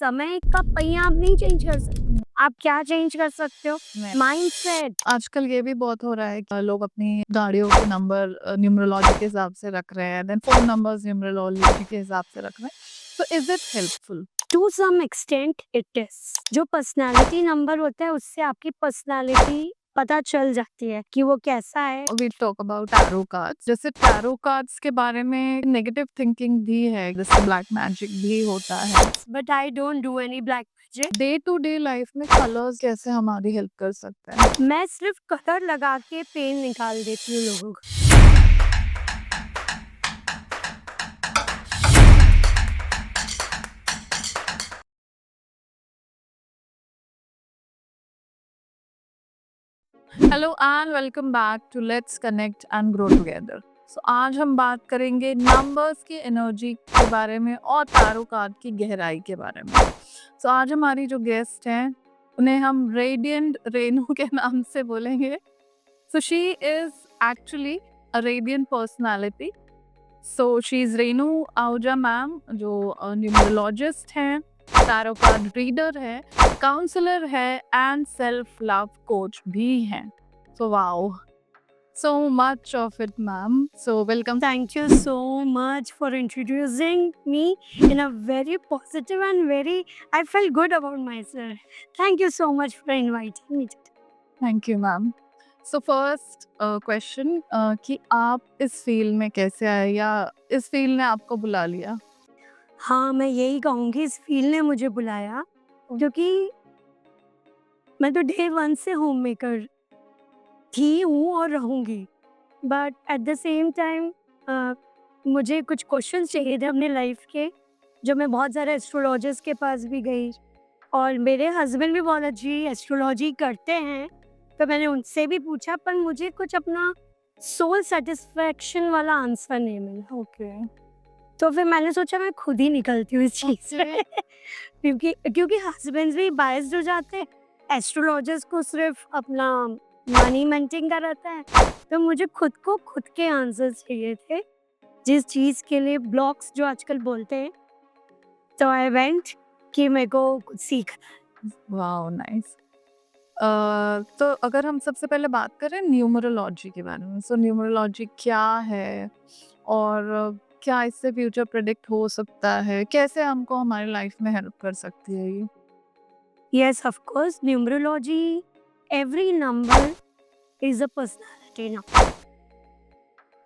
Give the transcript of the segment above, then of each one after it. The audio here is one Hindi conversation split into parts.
समय का पहिया आप नहीं चेंज कर सकते। आप क्या चेंज कर सकते हो? नहीं। माइंडसेट। आजकल ये भी बहुत हो रहा है कि लोग अपनी गाड़ियों के नंबर न्यूमरोलॉजी के हिसाब से रख रहे हैं, देन फोन नंबर्स न्यूमरोलॉजी के हिसाब से रख रहे हैं। So is it helpful? To some extent it is. जो पर्सनालिटी नंबर होता है उससे आपकी पर्सनालिटी पता चल जाती है कि वो कैसा है। We talk about tarot cards. जैसे टैरो कार्ड्स के बारे में नेगेटिव थिंकिंग भी है, जैसे ब्लैक मैजिक भी होता है। But I don't do any black magic. Day to day life में कलर्स कैसे हमारी हेल्प कर सकते हैं? मैं सिर्फ कलर लगा के पेन निकाल देती हूँ लोगों को। Hello and welcome back to let's connect and grow together. So आज हम बात करेंगे नंबर्स की एनर्जी के बारे में और टैरो कार्ड की गहराई के बारे में। सो आज हमारी जो गेस्ट हैं उन्हें हम रेडिएंट रेनू के नाम से बोलेंगे। So she is actually a radiant personality. So she is Renu Ahuja ma'am, जो न्यूमरोलॉजिस्ट हैं, टैरो कार्ड रीडर है, काउंसलर है एंड सेल्फ लव कोच भी हैं। So wow, so much of it, ma'am. So welcome. Thank you so much for introducing me in a very positive and I felt good about myself. Thank you so much for inviting me today. Thank you, ma'am. So first question, कि आप इस फील्ड में कैसे आए या इस फील्ड ने आपको बुला लिया? हाँ, मैं यही कहूँगी, इस फील्ड ने मुझे बुलाया क्योंकि मैं तो डे 1 से होम मेकर थी, हूँ और रहूँगी। But at the same time मुझे कुछ क्वेश्चंस चाहिए थे अपने लाइफ के, जो मैं बहुत सारे एस्ट्रोलॉजर्स के पास भी गई और मेरे हस्बैंड भी बहुत अच्छी एस्ट्रोलॉजी करते हैं, तो मैंने उनसे भी पूछा, पर मुझे कुछ अपना सोल सेटिस्फैक्शन वाला आंसर नहीं मिला। ओके। तो फिर मैंने सोचा मैं खुद ही निकलती हूँ इस चीज़ से क्योंकि हस्बैंड्स भी बायस्ड हो जाते हैं, एस्ट्रोलॉजर्स को सिर्फ अपना मनी मेंटेन का रहता है, तो मुझे खुद को खुद के आंसर्स चाहिए थे जिस चीज़ के लिए ब्लॉक्स जो आजकल बोलते हैं। तो आई वेंट कि मेरे को कुछ सीखना। Wow, nice. तो अगर हम सबसे पहले बात करें न्यूमरोलॉजी के बारे में, सो न्यूमरोलॉजी क्या है और क्या इससे फ्यूचर प्रेडिक्ट हो सकता है? कैसे हमको हमारी लाइफ में हेल्प कर सकती है ये? Yes, of course, numerology, every number is a personality number.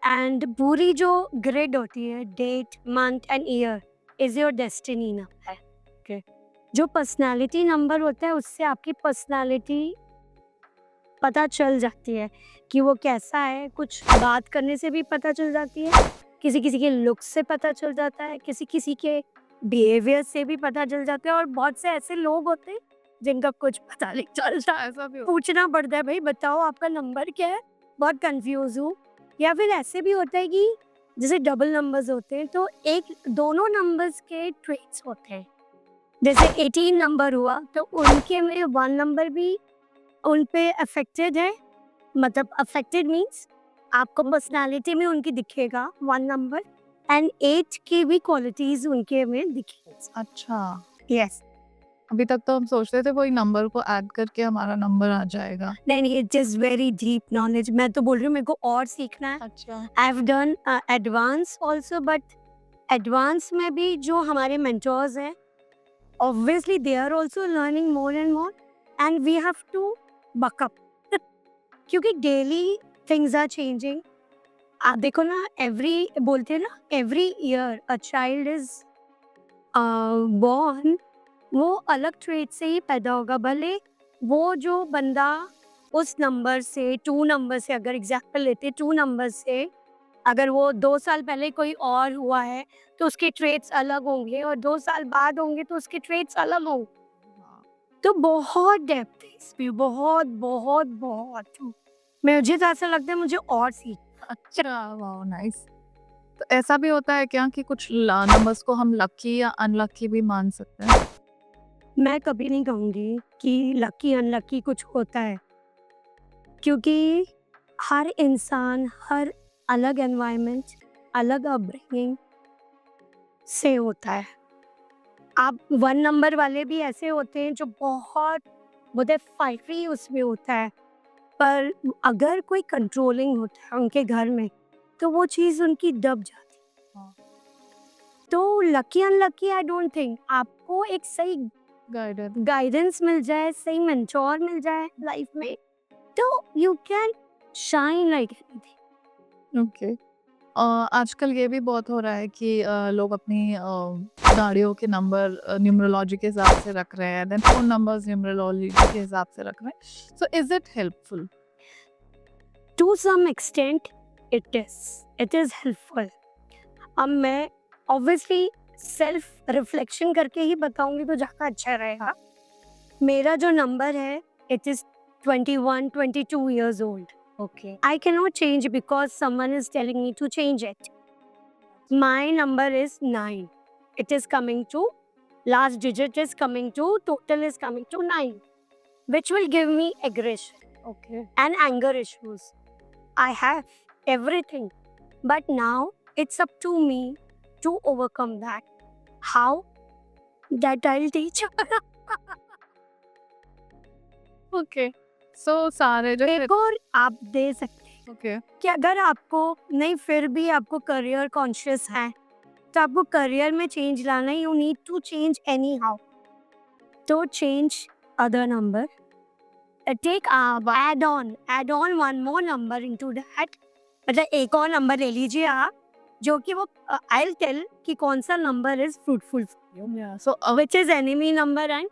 And पूरी जो ग्रिड होती है, date, month and year is your destiny number है। Okay. जो पर्सनालिटी नंबर होता है उससे आपकी पर्सनालिटी पता चल जाती है कि वो कैसा है। कुछ बात करने से भी पता चल जाती है, किसी किसी के लुक से पता चल जाता है, किसी किसी के बिहेवियर से भी पता चल जाता है, और बहुत से ऐसे लोग होते हैं जिनका कुछ पता नहीं चलता। ऐसा भी पूछना पड़ता है, भाई बताओ आपका नंबर क्या है, बहुत कंफ्यूज हूँ। या फिर ऐसे भी होता है कि जैसे डबल नंबर्स होते हैं, तो एक दोनों नंबर्स के ट्रेट्स होते हैं। जैसे 18 नंबर हुआ तो उनके में 1 नंबर भी उन पे अफेक्टेड है। मतलब अफेक्टेड मीन्स आपको पर्सनालिटी में उनकी दिखेगा 1 नंबर, एंड 8 की भी क्वालिटीज उनके में दिखेगी। अच्छा। यस। अभी तक तो हम सोचते थे वही नंबर को ऐड करके हमारा नंबर आ जाएगा। नहीं, it is very deep knowledge. मैं तो बोल रही हूँ मेरे को और सीखना है। अच्छा। I have done advance also, but advance में भी जो हमारे मेंटोर्स हैं, obviously they are also learning more and more, and we have to buck up क्योंकि डेली थिंग्स आर चेंजिंग। आप देखो ना, एवरी बोलते हैं ना, every year a child is born, वो अलग ट्रेट से ही पैदा होगा। भले वो जो बंदा उस नंबर से 2 नंबर से, अगर एग्जाम्पल लेते 2 नंबर से, अगर वो 2 साल पहले कोई और हुआ है तो उसके ट्रेट्स अलग होंगे, और 2 साल बाद होंगे तो उसके ट्रेट्स अलग होंगे। तो बहुत डेप्थ है इसमें, बहुत बहुत बहुत। मुझे तो ऐसा लगता है मुझे और सीख। अच्छा, वाओ, नाइस। तो ऐसा भी होता है क्या कि कुछ नंबर्स को हम लकी या अनलकी भी मान सकते हैं? मैं कभी नहीं कहूँगी कि लकी अनलकी कुछ होता है, क्योंकि हर इंसान, हर अलग एनवायरनमेंट, अलग अपब्रिंगिंग से होता है। आप 1 नंबर वाले भी ऐसे होते हैं जो बहुत बोलते फाइटरी उसमें होता है, पर अगर कोई कंट्रोलिंग होता है उनके घर में, तो वो चीज़ उनकी दब जाती है। हाँ। तो lucky unlucky I don't think, आपको एक सही गाइडेड। गाइडेंस मिल जाए, सही मेंटोर मिल जाए लाइफ में, तो you can shine like anything. Okay. आजकल ये भी बहुत हो रहा है कि लोग अपनी गाड़ियों के नंबर न्यूमरोलॉजी के हिसाब से रख रहे हैं, देन फ़ोन नंबर्स न्यूमरोलॉजी के हिसाब से रख रहे हैं। So is it helpful? To some extent it is helpful. अब मैं ऑब्वियसली सेल्फ रिफ्लेक्शन करके ही बताऊंगी तो ज़्यादा अच्छा रहेगा। मेरा जो नंबर है it is 21 22 years old. Okay. I cannot change because someone is telling me to change it. My number is 9. It is coming to, last digit is coming to, total is coming to 9, which will give me aggression. Okay. And anger issues. I have everything. But now it's up to me to overcome that. How? That I'll teach. Okay. So सारे जो एक और आप दे सकते हैं ओके। कि अगर आपको नहीं फिर भी आपको करियर कॉन्शियस है, तो आपको करियर में चेंज लाना है, you need to change anyhow, तो change other number, take add on one more number into that. मतलब एक और नंबर ले लीजिए आप, जो कि वो आई विल टेल कि कौन सा number is fruitful for you, या so which is enemy number and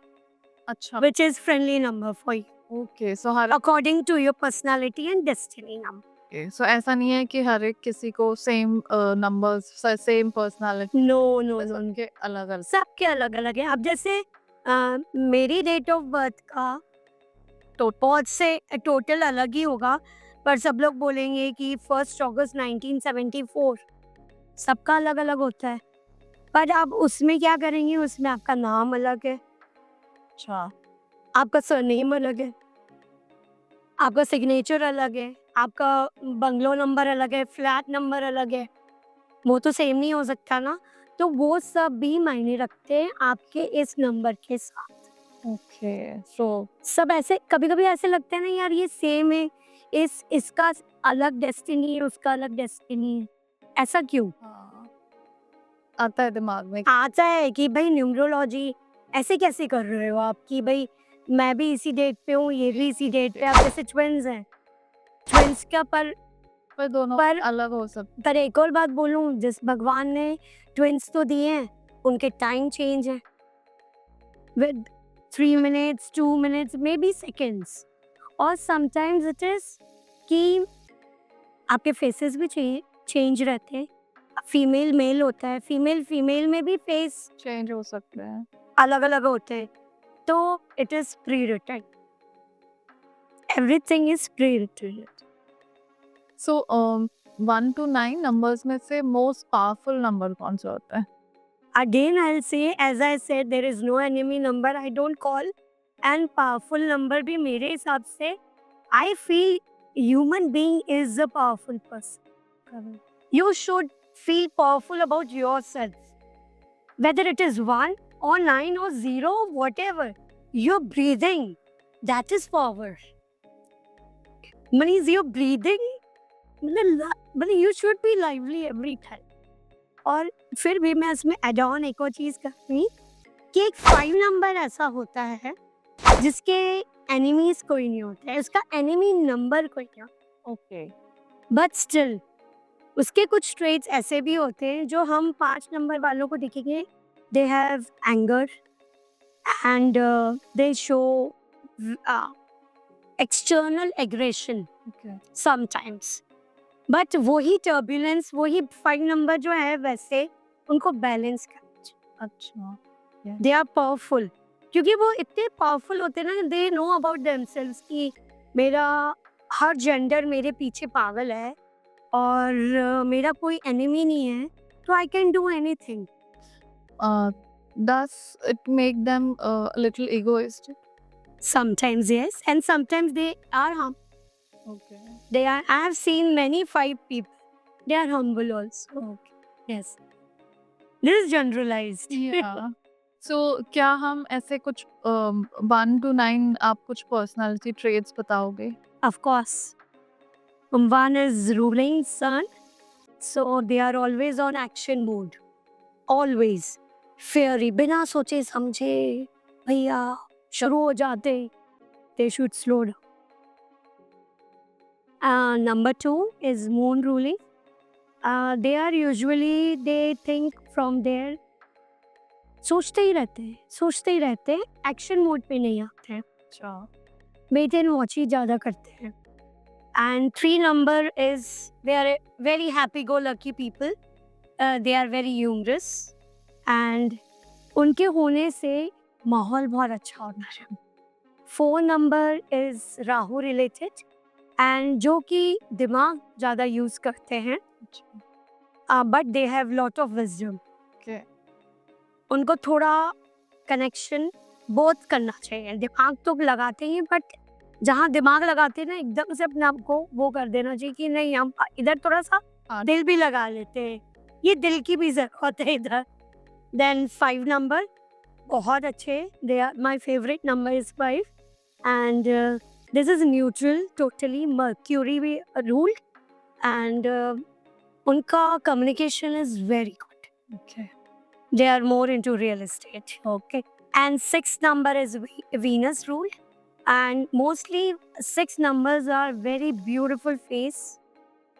अच्छा। Which is friendly number for you, okay. So हर according to your personality and destiny number. Okay, so ऐसा नहीं है कि हर एक किसी को same numbers, same personality, no no बस नो, उनके अलग-अलग। सबके अलग अलग है। अब जैसे मेरी डेट ऑफ बर्थ का तो बहुत से टोटल अलग ही होगा, पर सब लोग बोलेंगे कि 1 अगस्त 1974, सबका अलग अलग होता है। पर आप उसमें क्या करेंगे, उसमें आपका नाम अलग है, अच्छा। आपका सरनेम अलग है, आपका सिग्नेचर अलग है, आपका बंगलो नंबर अलग है, फ्लैट नंबर अलग है, वो तो सेम नहीं हो सकता ना। तो वो सब भी मायने रखते हैं आपके इस नंबर के साथ। ओके। सो सब ऐसे कभी कभी ऐसे लगता है ना यार ये सेम है, इसका अलग डेस्टिनी है, उसका अलग डेस्टिनी है, ऐसा क्यों हाँ, आता है दिमाग में। आता है कि भाई न्यूमरोलॉजी ऐसे कैसे कर रहे हो आप, कि भाई मैं भी इसी डेट पे हूँ, ये भी इसी डेट पे, आप जैसे ट्विंस हैं, ट्विंस का पर दोनों पर अलग हो सकते। पर एक और बात बोलूं, जिस भगवान ने ट्विंस तो दिए हैं, उनके टाइम चेंज है with 3 minutes 2 minutes may be seconds, और समटाइम्स इट इज कि आपके फेसेस भी चेंज रहते हैं। फीमेल मेल होता है, फीमेल फीमेल में भी फेस चेंज हो सकते हैं। अलग अलग होते हैं, तो it is pre written, everything is pre written. So 1 to 9 numbers में से मोस्ट पावरफुल नंबर कौन सा होता है? Again, I'll say, as I said, there is no enemy number I don't call, and powerful number भी मेरे हिसाब से, I feel human being is a powerful person. You should feel powerful about yourself. Whether it is 1 or 9 or 0, whatever, you're breathing, that is power. Means you're breathing, मतलब you should be lively every time. और फिर भी मैं इसमें एड ऑन एक और चीज़ कहूँगी कि एक 5 नंबर ऐसा होता है जिसके एनिमीज कोई नहीं होता है, उसका एनिमी नंबर कोई नहीं होता, ओके। बट स्टिल उसके कुछ ट्रेट्स ऐसे भी होते हैं जो हम 5 नंबर वालों को दिखेंगे, they have anger and they show external aggression okay. Sometimes, but वही टर्बुलेंस, वही 5 नंबर जो है वैसे उनको बैलेंस करना, अच्छा। दे आर पावरफुल, क्योंकि वो इतने पावरफुल होते हैं ना, दे नो अबाउट देमसेल्व्स कि मेरा हर जेंडर मेरे पीछे पागल है और मेरा कोई एनिमी नहीं है, तो I can do anything. Does it make them a little egoistic? Sometimes yes, and sometimes they are Okay. they are, I have seen many 5 people, they are humble also. Okay. Yes, this is generalized. Yeah. सो क्या हम ऐसे कुछ 1 to 9 आप कुछ पर्सनालिटी ट्रेट्स बताओगे? Of course, one is ruling sun, so they are always on action mode. Always. Fiery, बिना सोचे समझे भैया शुरू हो जाते. They should slow down. Number 2 is moon ruling. They are usually, they think from their, सोचते ही रहते हैं, एक्शन मोड पे नहीं आते हैं, अच्छा, वेट एंड वॉच ही ज़्यादा करते हैं. And 3 number is, they are very happy go lucky people, they are very humorous and उनके होने से माहौल बहुत अच्छा होता है. 4 number is Rahu related and जो कि दिमाग ज़्यादा यूज़ करते हैं, but they have lot of wisdom. Okay, उनको थोड़ा कनेक्शन बहुत करना चाहिए. दिमाग तो लगाते ही, बट जहाँ दिमाग लगाते हैं ना, एकदम से अपने आप को वो कर देना चाहिए कि नहीं, हम इधर थोड़ा सा हाँ. दिल भी लगा लेते हैं, ये दिल की भी जरूरत है इधर. देन 5 नंबर बहुत अच्छे, they are my favourite number is 5 and this is neutral totally, mercury भी रूल्ड एंड उनका communication is very good. Okay, They are more into real estate. Okay. And 6 number is Venus rule. And mostly 6 numbers are very beautiful face.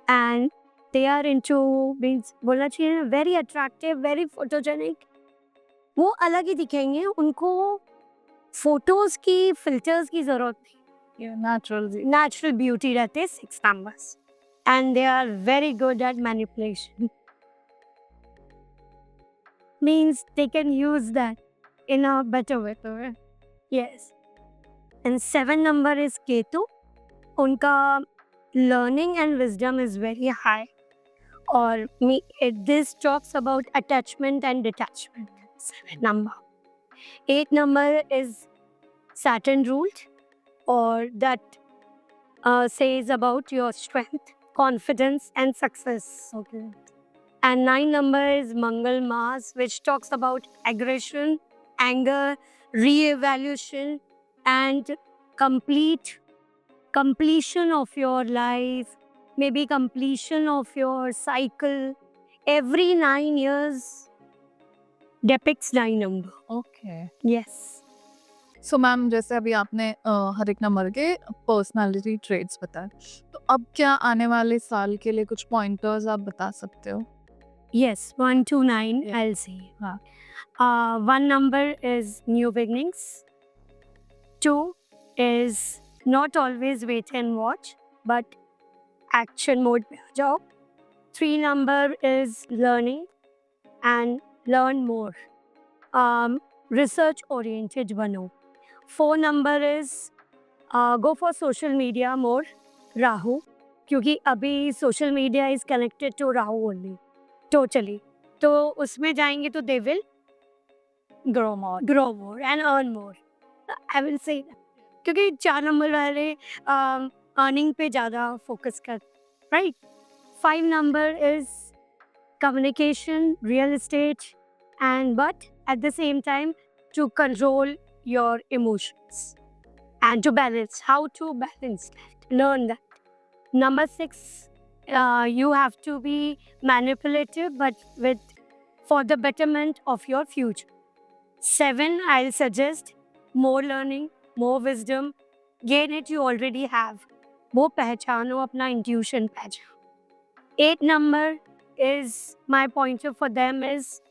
And they are into, means बोलना चाहिए ना, very attractive, very photogenic. वो अलग ही दिखेंगे, उनको फोटोज की, फिल्टर्स की जरूरत नहीं. ये नेचुरल जी. नेचुरल ब्यूटी रहते हैं 6 numbers. And they are very good at manipulation. Means they can use that in a better way. Yes. And 7 number is Ketu. Unka learning and wisdom is very high. Or this talks about attachment and detachment. 7 number. 8 number is Saturn ruled, or that says about your strength, confidence and success. Okay, And 9 number is Mangal Mars, which talks about aggression, anger, re-evaluation, and completion of your life, maybe completion of your cycle. Every 9 years depicts 9 number. Okay. Yes. So ma'am, जैसे अभी आपने हर एक नंबर के पर्सनालिटी ट्रेट्स बताए, तो अब क्या आने वाले साल के लिए कुछ पॉइंटर्स आप बता सकते हो? Yes, 1 to 9, Yeah. I'll say. हाँ. 1 number is new beginnings. 2 is not always wait and watch, but action mode पे आ जाओ. 3 number is learning and learn more. Research oriented बनो. 4 number is go for social media more. Rahu, क्योंकि अभी social media is connected to Rahu only. Totally. तो उसमें जाएंगे तो they will grow more. grow more and earn more. I will say that. क्योंकि 4 नंबर वाले अर्निंग पे ज़्यादा फोकस कर, right. 5 number is communication, real estate, and but at the same time to control your emotions and to balance. How to balance that? Learn that. Number 6, you have to be manipulative, but for the betterment of your future. 7, I'll suggest more learning, more wisdom. Gain it, you already have. वो पहचानो, अपना intuition पहचानो. 8 number is, my pointer for them is,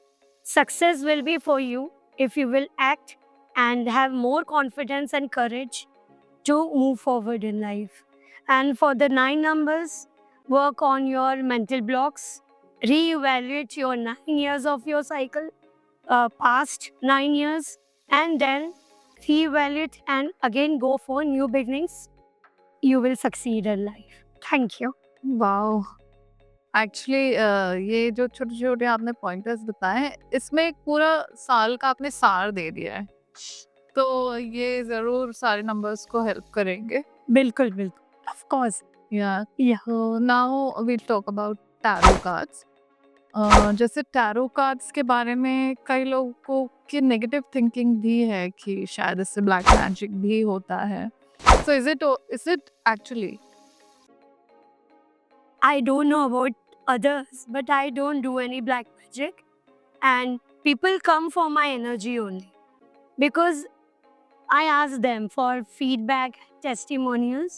success will be for you if you will act and have more confidence and courage to move forward in life. And for the 9 numbers, work on your mental blocks, reevaluate your 9 years of your cycle, past 9 years, and then reevaluate and again go for new beginnings. You will succeed in life. Thank you. Wow! Actually ये जो छोटे-छोटे आपने पॉइंटर्स बताए हैं, इसमें एक पूरा साल का आपने सार दे दिया है। तो ये ज़रूर सारे नंबर्स को हेल्प करेंगे। बिल्कुल, बिल्कुल. Of course. या Yeah. Now we'll talk about tarot cards. जैसे टैरो कार्ड्स के बारे में कई लोगों को कि नेगेटिव थिंकिंग भी है कि शायद इससे ब्लैक मैजिक भी होता है. सो is it actually? I don't know about others, but I don't do any black magic. And people come for my energy only. Because I ask them for feedback, testimonials.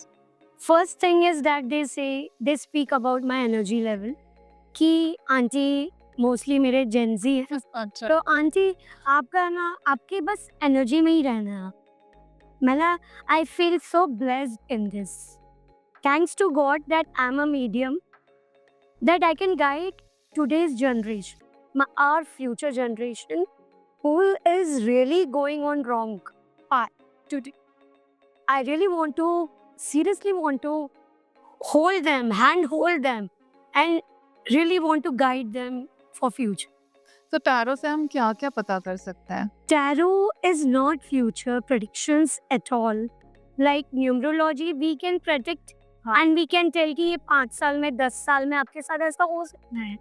First thing is that they speak about my energy level. कि आंटी मोस्टली मेरे जेंजी है, अच्छा. तो आंटी आपका ना आपके बस एनर्जी में ही रहना है. मतलब I feel so blessed in this. Thanks to God that I'm a medium, that I can guide today's generation, our future generation, who is really going on wrong path today. I really want to, seriously want to hold them, handhold them, and really want to guide them for future. तो टैरो से हम क्या क्या पता कर सकते हैं? Tarot is not future predictions at all. Like numerology, we can predict and we can tell कि ये 5 साल में 10 साल में आपके साथ ऐसा हो सकता है.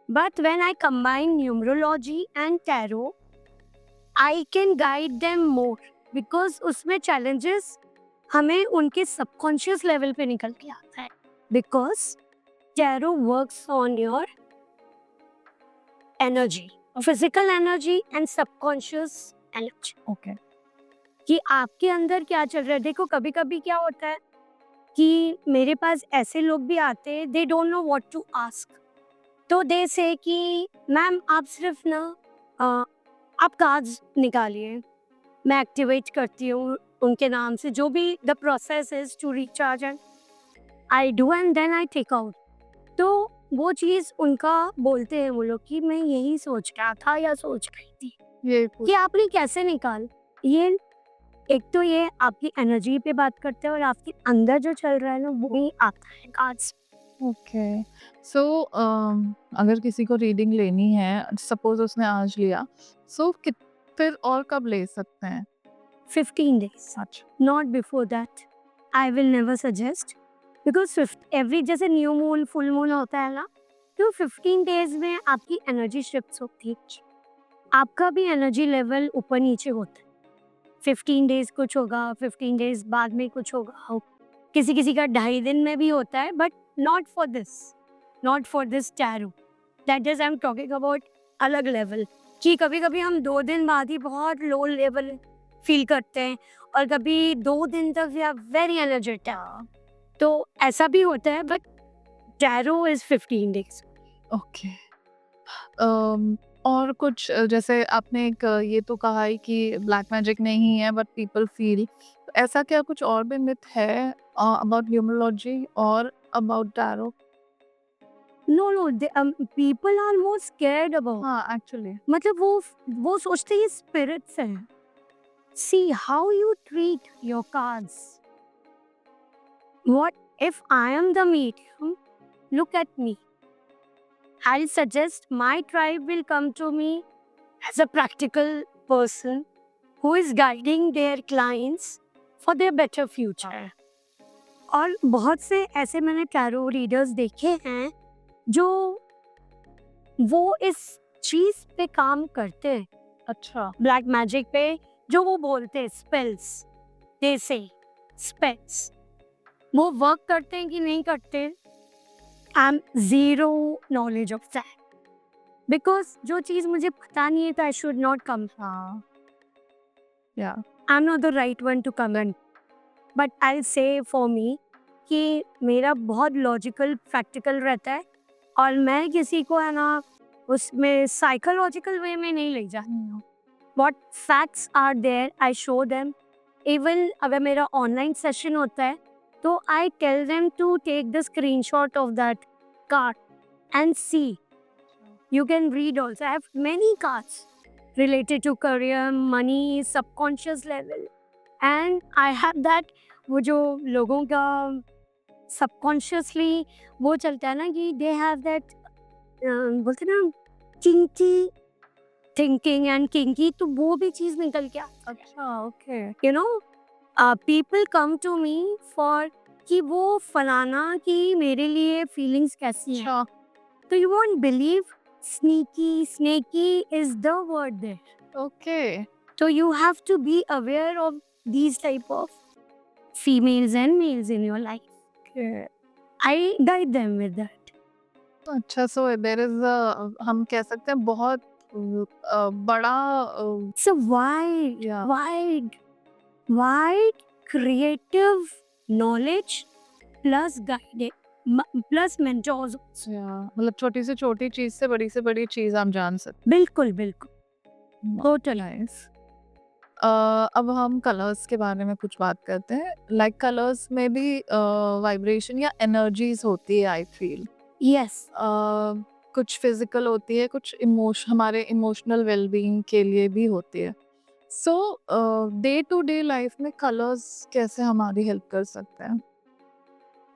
But when I combine numerology and tarot, I can guide them more because उसमें challenges हमें उनके subconscious level पे निकल के आता है. Because tarot works on your energy, physical energy and subconscious energy. Okay. कि आपके अंदर क्या चल रहा है. देखो कभी कभी क्या होता है कि मेरे पास ऐसे लोग भी आते हैं, they don't know what to ask. तो दे से कि मैम आप सिर्फ ना आप कार्ड्स निकालिए, मैं एक्टिवेट करती हूँ उनके नाम से. जो भी the process is to recharge and I do and then I take out. तो वो चीज़ उनका बोलते हैं वो लोग कि मैं यही सोच रहा था या सोच रही थी ये कि आपने कैसे निकाल. ये एक तो ये आपकी एनर्जी पे बात करते हैं और आपके अंदर जो चल रहा है ना वो ही आता है कार्ड्स. ओके. सो अगर किसी को रीडिंग लेनी है, सपोज उसने आज लिया, सो फिर और कब ले सकते हैं? 15 days, अच्छा. not before that. I will never suggest because every जैसे न्यू मून फुल मून होता है ना, तो 15 days में आपकी एनर्जी शिफ्ट होती है, आपका भी एनर्जी लेवल ऊपर नीचे होता है. 15 days कुछ होगा, 15 days बाद में कुछ होगा, किसी किसी का 2.5 दिन में भी होता है. But not for this tarot. That is I am talking about अलग लेवल. कि कभी कभी हम 2 दिन बाद ही बहुत लो लेवल फील करते हैं और कभी 2 दिन तक वी आर वेरी एनर्जेटिक. तो ऐसा भी होता है. But tarot is 15 days. Okay. और कुछ जैसे आपने एक ये तो कहा ही कि ब्लैक मैजिक नहीं है बट पीपल फील, ऐसा क्या कुछ और भी मिथ है अबाउट न्यूमरोलॉजी और about tarot? No, people are more scared about. हाँ, एक्चुअली. मतलब वो सोचते हैं स्पिरिट्स हैं. See how you treat your cards. What if I am the medium? Look at me. I'll suggest my tribe will come to me as a practical person who is guiding their clients for their better future. और बहुत से ऐसे मैंने टैरो रीडर्स देखे हैं जो वो इस चीज पे काम करते हैं, अच्छा. ब्लैक मैजिक पे. जो वो बोलते हैं स्पेल्स, दे से स्पेल्स, वो वर्क करते हैं कि नहीं करते. I am zero knowledge of that because जो चीज़ मुझे पता नहीं है तो आई शुड नॉट कम. हाँ. या. I am not the right one two comment. But I से फॉर मी कि मेरा बहुत लॉजिकल प्रैक्टिकल रहता है और मैं किसी को है ना उसमें साइकोलॉजिकल वे में नहीं ले जाती हूँ. What facts are there I show them. Even अगर मेरा ऑनलाइन सेशन होता है तो I tell them to take the screenshot of that card and see. You can read also. I have many cards related to career, money, subconscious level. And I have that वो जो लोगों का subconsciously वो चलता है ना कि they have that बोलते ना kinky thinking and kinky, तो वो भी चीज़ निकल के आती है. अच्छा. Okay. You know, people come to me for कि वो फलाना कि मेरे लिए feelings कैसी हैं. अच्छा. तो you won't believe, snaky is the word there. Okay. So you have to be aware of these type of females and males in your life. Okay. I guide them with that. अच्छा, so there is a हम कह सकते हैं बहुत बड़ा It's a wide, Yeah. wide creative knowledge plus guiding plus mentors. मतलब छोटी से छोटी चीज से बड़ी चीज हम जान सकते बिल्कुल बिल्कुल हैं। Total Nice. अब हम कलर्स के बारे में कुछ बात करते हैं। लाइक कलर्स में भी वाइब्रेशन या एनर्जीज होती है, आई फील। यस कुछ फिजिकल होती है, कुछ हमारे इमोशनल वेलबींग के लिए भी होती है। सो डे टू डे लाइफ में कलर्स कैसे हमारी हेल्प कर सकते हैं?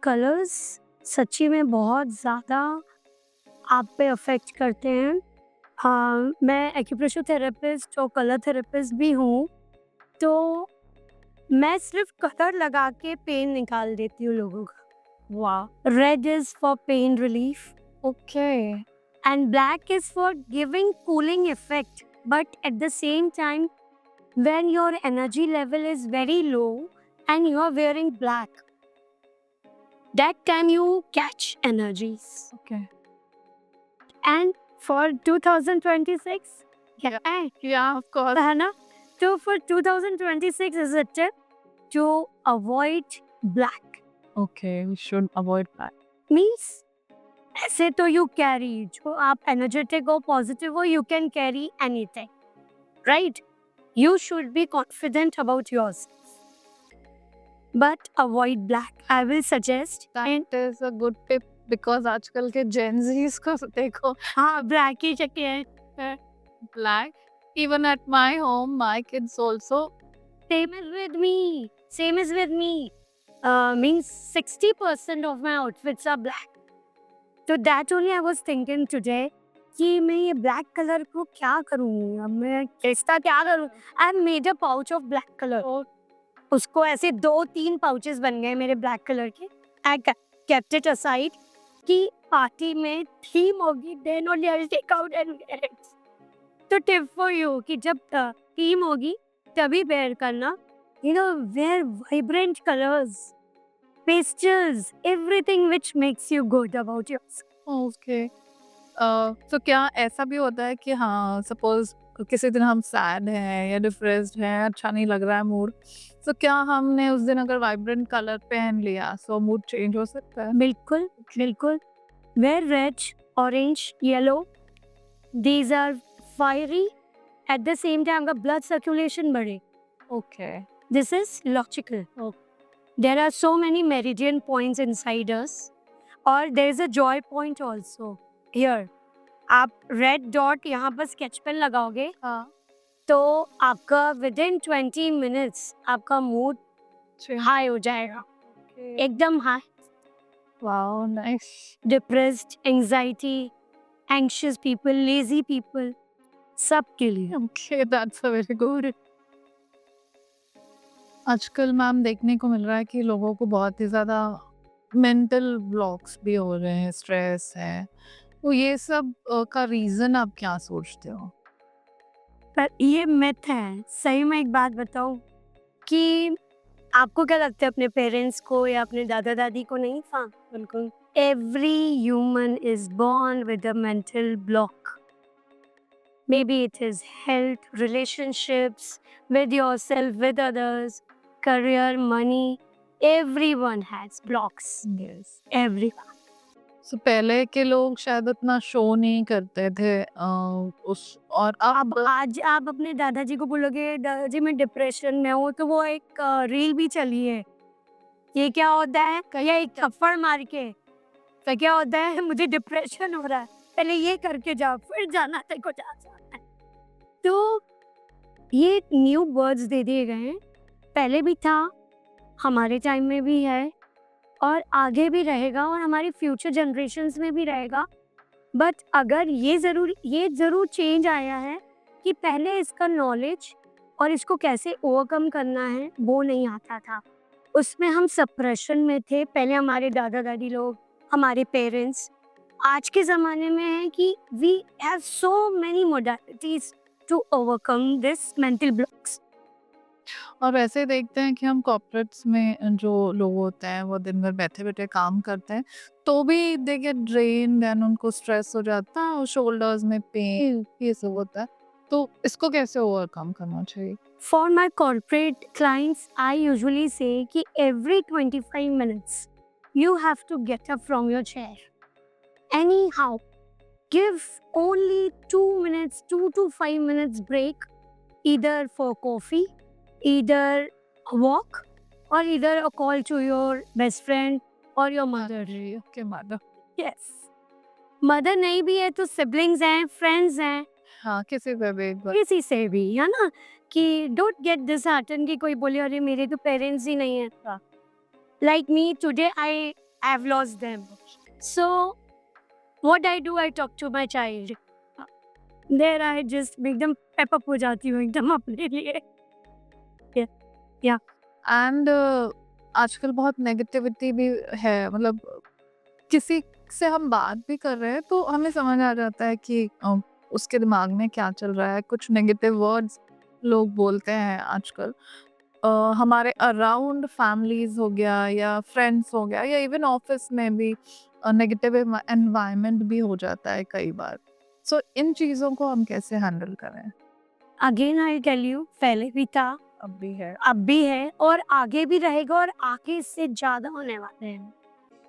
कलर्स सच्ची में बहुत ज़्यादा आप पे अफेक्ट करते हैं। हाँ, मैं एक्यूप्रेशर थेरेपिस्ट और कलर थेरेपिस्ट भी हूँ, तो मैं सिर्फ कलर लगा के पेन निकाल देती हूँ लोगों का। वाह, red is for pain relief okay, and black is for giving cooling effect, but at the same time when your energy level is very low and you are wearing black, that time you catch energies. Okay, And for 2026 Yeah. है या ऑफ कोर्स, है ना, तो for 2026 is a tip to avoid black. Okay, we should avoid that. Means ऐसे तो you carry, जो आप energetic हो, positive हो, you can carry anything, right? You should be confident about yourself. But avoid black. I will suggest. And that is a good tip because आजकल के जेनजीज को देखो, हाँ, black ही चाहिए. black. Even at my home, my kids also. Same is with me. Same is with me. Means 60% of my outfits are black. So that only I was thinking today कि मैं ये black color को क्या करूँगी, अब मैं इसका क्या करूँ? I made a pouch of black color. उसको ऐसे 2-3 pouches बन गए मेरे black color के. I kept it aside कि पार्टी में थीम होगी then only I will take out and wear it. तो tip for you कि जब थीम होगी तभी wear करना. You know, wear vibrant colors, pastels, everything which makes you good about yourself. Okay, तो क्या ऐसा भी होता है कि हाँ, सपोज किसी दिन हम सैड हैं या डिप्रेस्ड हैं, अच्छा नहीं लग रहा है मूड, तो क्या हमने उस दिन अगर वाइब्रेंट कलर पहन लिया सो मूड चेंज हो सकता है? बिल्कुल बिल्कुल. Wear red, orange, yellow. These are fiery. At the same time, आपका blood circulation बढ़े. Okay, This is logical. There are so many meridian points inside us, or there is a joy point also. Here, आप red dot यहाँ पर sketch pen लगाओगे, हाँ, तो आपका within 20 minutes आपका mood high हो जाएगा, एकदम high. Wow, nice. Depressed, anxiety, anxious people, lazy people, सबके लिए. Okay, that's a very good. आजकल मैम देखने को मिल रहा है कि लोगों को बहुत ही ज़्यादा मेंटल ब्लॉक्स भी हो रहे हैं, स्ट्रेस है, तो ये सब का रीज़न आप क्या सोचते हो? पर ये मिथ है. सही में एक बात बताऊं कि आपको क्या लगता है अपने पेरेंट्स को या अपने दादा दादी को नहीं था? बिल्कुल. Every human is born with a mental block. Maybe it is health, relationships, with yourself, with others, career, money. Everyone has blocks. Yes. Everyone. सो पहले के लोग शायद उतना शो नहीं करते थे उस और अब आज आप अपने दादाजी को बोलोगे दादाजी मैं डिप्रेशन में हूँ, तो वो एक रील भी चली है. ये क्या होता है? ये एक थप्पड़ मार के तो क्या होता है? मुझे डिप्रेशन हो रहा है, पहले ये करके जाओ फिर जाना तेरे को जा सकता है. तो ये न्यू वर्ड्स दे दिए गए हैं. पहले भी था, हमारे टाइम में भी है और आगे भी रहेगा और हमारी फ्यूचर जनरेशन्स में भी रहेगा. बट अगर ये ज़रूर चेंज आया है कि पहले इसका नॉलेज और इसको कैसे ओवरकम करना है वो नहीं आता था. उसमें हम सप्रेशन में थे. पहले हमारे दादा दादी लोग, हमारे पेरेंट्स. आज के ज़माने में है कि we have so many modalities to overcome this mental blocks. और वैसे देखते हैं कि हम कॉर्पोरेट्स में जो लोग होते हैं वो दिन भर बैठे-बैठे काम करते हैं, तो भी दे गेट ड्रेन्ड एंड उनको स्ट्रेस हो जाता है और शोल्डर्स में पेन ये सब होता है। तो इसको कैसे ओवरकम करना चाहिए? For my corporate clients, I usually say कि every 25 minutes you have to get up from your chair. Anyhow, give only 2 minutes, 2 to 5 minutes break, either for coffee, either a walk, or either a call to your best friend or your mother. जी, ओके मैडम। Yes. मदर नहीं भी है तो सिबलिंग्स हैं, फ्रेंड्स हैं, हाँ, किसी पे भी एक बार किसी से भी, है ना? कि डोंट गेट डिसहार्टन कि कोई बोले अरे मेरे तो पेरेंट्स ही नहीं है। हाँ। Like me today I have lost them, so what I do, I talk to my child, there I just एकदम पेप अप हो जाती हूँ एकदम अपने लिए। एंड आजकल बहुत नेगेटिविटी भी है, मतलब किसी से हम बात भी कर रहे हैं तो हमें समझ आ जाता है कि उसके दिमाग में क्या चल रहा है। कुछ नेगेटिव वर्ड्स लोग बोलते हैं आजकल। हमारे अराउंड फैमिलीज हो गया या फ्रेंड्स हो गया या इवन ऑफिस में भी नेगेटिव एनवायरनमेंट भी हो जाता है कई बार। सो इन चीज़ों को हम कैसे हैंडल करें? अगेन आई टेल यू, पहले भी था, अब भी है। अब भी है और आगे भी रहेगा और आगे इससे ज़्यादा होने वाले हैं।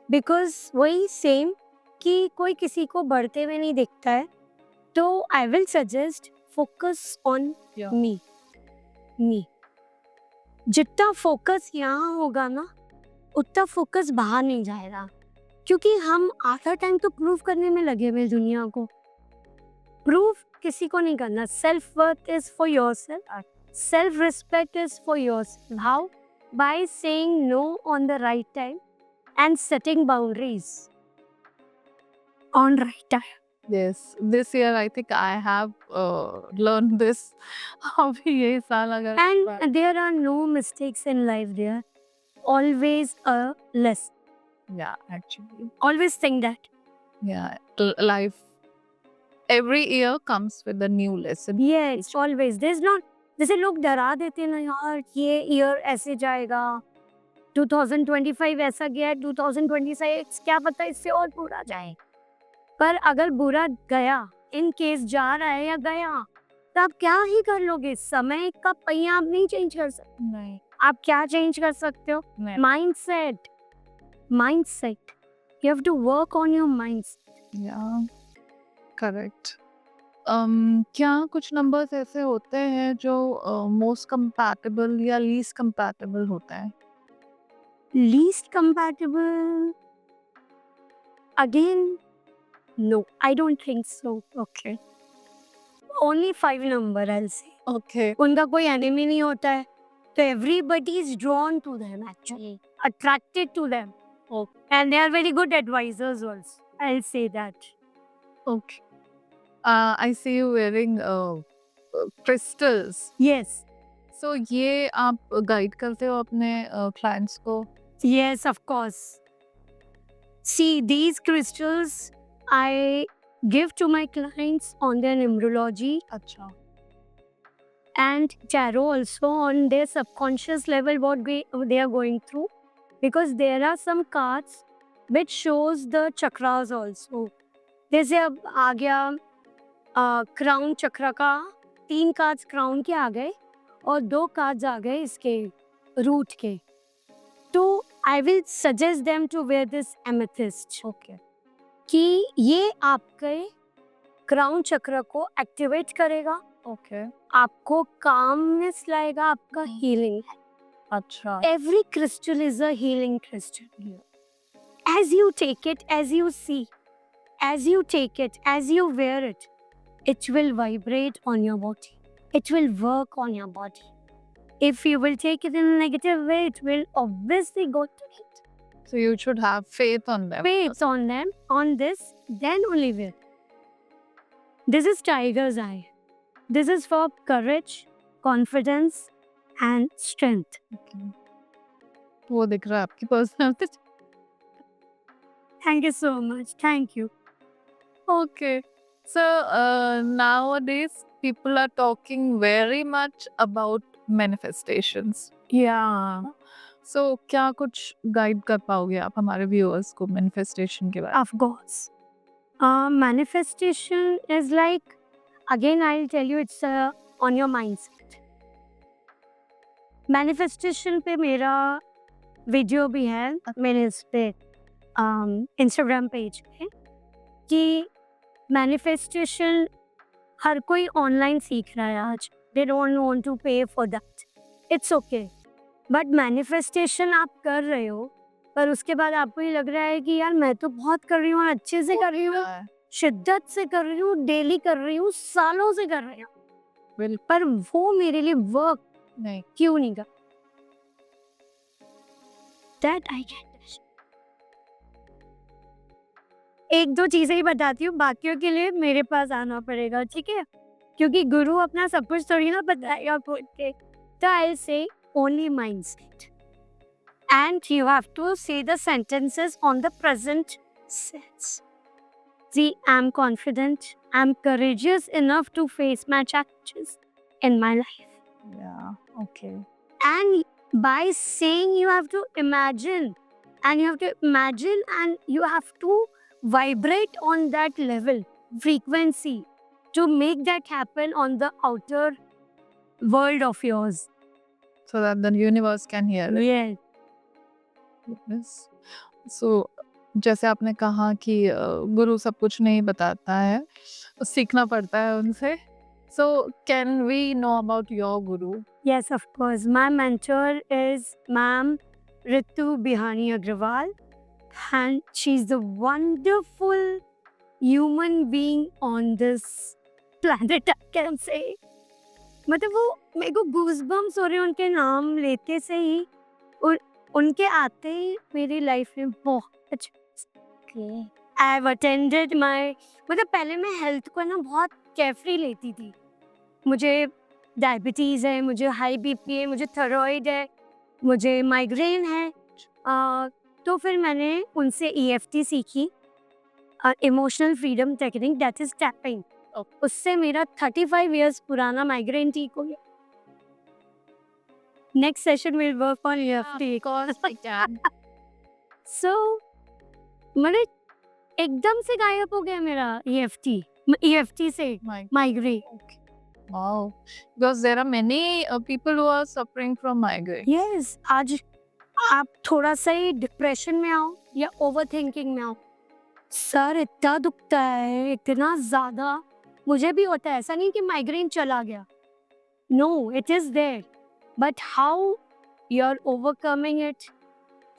बिकॉज वही सेम कि कोई किसी को बढ़ते हुए नहीं दिखता है, तो I will suggest focus on Yeah. मी। जितना फोकस यहाँ होगा ना, उतना फोकस बाहर नहीं जाएगा, क्योंकि हम आधा टाइम तो प्रूव करने में लगे हुए हैं दुनिया को। प्रूव किसी को नहीं करना। Self worth is for yourself, self respect is for yourself. How? By saying know on the right time and setting boundaries on right time. Yes, this year I think I have learned this. अभी ये साल अगर And there are no mistakes in life. There always a lesson. yeah, actually, Always think that. yeah, life every year comes with a new lesson. Yes, always. There's not. जैसे लोग डरा देते हैं ना यार, ये ईयर ऐसे जाएगा, 2025 ऐसा गया, 2026 क्या पता इससे और बुरा जाए। पर अगर बुरा गया, इन केस जा रहा है या गया, तो आप क्या ही कर लोगे? समय का पहिया आप नहीं चेंज कर सकते। नहीं, आप क्या चेंज कर सकते हो? नहीं, mindset. You have to work on your mindset. yeah, correct. क्या कुछ नंबर्स ऐसे होते हैं जो मोस्ट कंपैटिबल या लीस्ट कंपैटिबल होते हैं? Least compatible? Again, no, I don't think so. Okay. Only 5 number, I'll say. Okay. उनका कोई enemy नहीं होता है, तो everybody is drawn to them actually, attracted to them. Okay. And they are very good advisors also. I'll say that. Okay. I see you wearing crystals. Yes. So ये आप गाइड करते हो अपने क्लाइंट्स को? Yes, of course. See, these crystals I give to my clients on their numerology अच्छा, and tarot also on their subconscious level what they are going through, because there are some cards which shows the chakras also. जैसे अब आ गया क्राउन चक्र का 3 कार्ड्स क्राउन के आ गए और 2 कार्ड्स आ गए इसके रूट के, तो I will suggest them to wear this amethyst. okay. कि ये आपके क्राउन चक्र को एक्टिवेट करेगा, Okay. आपको कामनेस लाएगा, आपका हीलिंग है। अच्छा, Every crystal is a healing crystal. As you take it, as you see, as you take it, as you wear it, it will vibrate on your body. It will work on your body. If you will take it in a negative way, it will obviously go to it. so you should have faith on them. Faith on them, on this, then only wear. This is tiger's eye. This is for courage, confidence, and strength. Okay. वो दिख रहा है आपकी personality. Thank you so much. Thank you. Okay. So nowadays people are talking very much about manifestations. Yeah, So क्या कुछ गाइड कर पाओगे आप हमारे व्यूअर्स को मैनिफेस्टेशन के बारे में? of course. Manifestation is like, again, I'll tell you, it's on your mindset. Manifestation पे मेरा वीडियो भी है, मैंने इस पे इंस्टाग्राम पेज पे, कि मैनिफेस्टेशन हर कोई ऑनलाइन सीख रहा है आज. दे डोंट वांट टू पे for that. It's okay, but manifestation आप कर रहे हो, पर उसके बाद आपको ये लग रहा है कि यार मैं तो बहुत कर रही हूँ, अच्छे से कर रही हूँ, शिद्दत से कर रही हूँ, डेली कर रही हूँ, सालों से कर रही हूँ, बिल्कुल पर वो मेरे लिए वर्क नहीं. क्यों नहीं कर. That I can. एक दो चीजें ही बताती हूँ, बाकियों के लिए मेरे पास आना पड़ेगा, ठीक है, क्योंकि गुरु अपना सब कुछ थोड़ी ना बताएगा खुद के. तो I say only mindset, and you have to say the sentences on the present sense. See, I'm confident, I'm courageous enough to face my challenges in my life. Yeah, okay. And by saying, you have to imagine, and you have to imagine, and you have to vibrate on that level, frequency, to make that happen on the outer world of yours. So that the universe can hear it. Yes. Yes. So जैसे आपने कहा कि गुरु सब कुछ नहीं बताता है, सीखना पड़ता है उनसे. So can we know about your guru? Yes, of course. My mentor is Ma'am Ritu Bihani Agrawal, and she's the wonderful human being on this planet, I can say. मतलब वो मेरे को गूज़बम्स हो रहे हैं उनके नाम लेते से ही, और उनके आते ही मेरी लाइफ में बहुत अच्छा. आई हैव अटेंडेड माय, मतलब पहले मैं हेल्थ को ना बहुत केयरफ्री लेती थी. मुझे डायबिटीज़ है, मुझे हाई बीपी है, मुझे थायराइड है, मुझे माइग्रेन है. तो फिर मैंने उनसे EFT सीखी, emotional freedom technique, that is tapping. उससे मेरा 35 इयर्स पुराना माइग्रेन ठीक हो गया. Next session will work on EFT. Of course we can. सो मतलब एकदम से गायब हो गया मेरा EFT से My migraine. okay. Wow. Because there are many people who are suffering from migraine. Yes, आज आप थोड़ा सा ही डिप्रेशन में आओ या ओवर थिंकिंग में आओ, सर इतना दुखता है, इतना ज़्यादा. मुझे भी होता है, ऐसा नहीं कि माइग्रेन चला गया. No, it is there, but how you are overcoming it.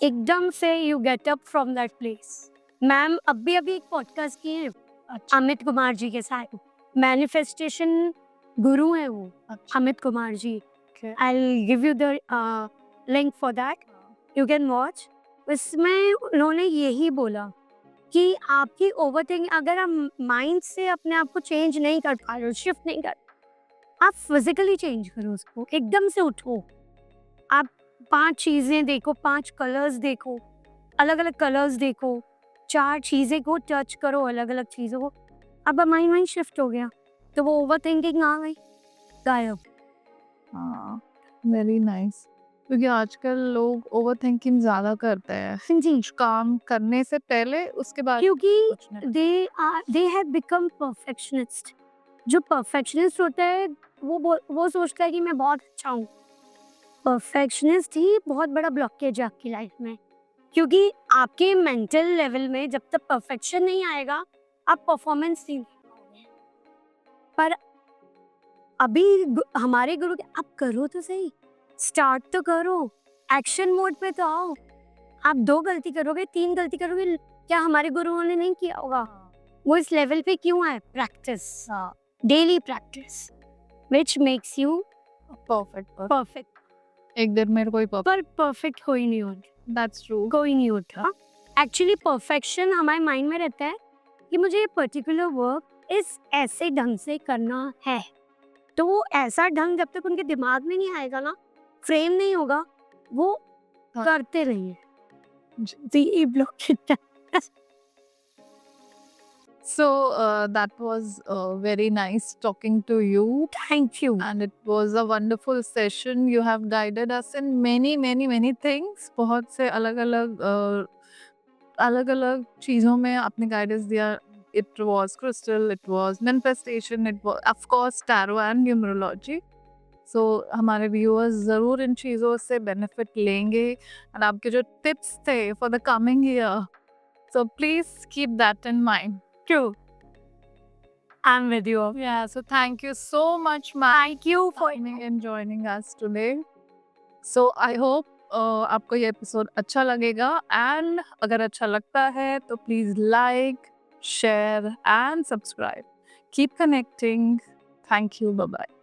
एकदम से you get up from that place. Ma'am अभी एक पॉडकास्ट किए हैं अच्छा. अमित कुमार जी के साथ. मैनिफेस्टेशन गुरु हैं वो, अच्छा. Amit Kumar ji. Okay. I'll give you the link for that. You can watch. इसमें उन्होंने यही बोला कि आपकी ओवरथिंकिंग, अगर आप माइंड से अपने आप को चेंज नहीं कर पा रहे हो, शिफ्ट नहीं कर, आप फिजिकली चेंज करो उसको. एकदम से उठो, आप 5 चीज़ें देखो, 5 कलर्स देखो, अलग अलग कलर्स देखो, 4 चीज़ें को टच करो, अलग अलग चीज़ों को. अब माइंड शिफ्ट हो गया, तो वो ओवरथिंकिंग आ गई, गायब. हाँ, वेरी नाइस. क्योंकि आजकल लोग ओवर थिंकिंग ज्यादा करते हैं जी, काम करने से पहले, उसके बाद क्योंकि सोचने. They have become perfectionist. जो परफेक्शनिस्ट होता है वो सोचता है कि मैं बहुत अच्छा हूँ. परफेक्शनिस्ट ही बहुत बड़ा ब्लॉकेज है आपकी लाइफ में, क्योंकि आपके मेंटल लेवल में जब तक परफेक्शन नहीं आएगा, आप परफॉर्मेंस नहीं दे पाओगे. पर अभी हमारे गुरु आप करो तो सही, स्टार्ट तो करो, एक्शन मोड पे तो आओ. आप 2 गलती करोगे, 3 गलती करोगे, क्या हमारे गुरुओं ने नहीं किया होगा? वो इस लेवल पे क्यों आए? प्रैक्टिस, हाँ, daily practice, which makes you perfect. Perfect. एक दिन मेरे को ही पर परफेक्ट कोई नहीं होता, दैट्स ट्रू. कोई नहीं होता. एक्चुअली परफेक्शन हमारे माइंड में रहता है कि मुझे ये पर्टिकुलर वर्क इस ऐसे ढंग से करना है. तो वो ऐसा ढंग जब तक उनके दिमाग में नहीं आएगा ना, फ्रेम नहीं होगा, वो हाँ. करते नहीं है. So that was very nice talking to you. Thank you. And it was a wonderful session. You have guided us in many things. बहुत से अलग-अलग चीज़ों में आपने गाइडेंस दिया. It was crystal, it was manifestation, it was of course tarot and numerology. So हमारे व्यूअर्स ज़रूर इन चीज़ों से बेनिफिट लेंगे. एंड आपके जो टिप्स थे for the coming year, so please keep that in mind. True. I'm with you. Yeah, so thank you so much, ma'am, Thank you for coming and joining us today. So I hope आपको ये एपिसोड अच्छा लगेगा. एंड अगर अच्छा लगता है तो please like, share and subscribe. Keep connecting. Thank you. Bye bye.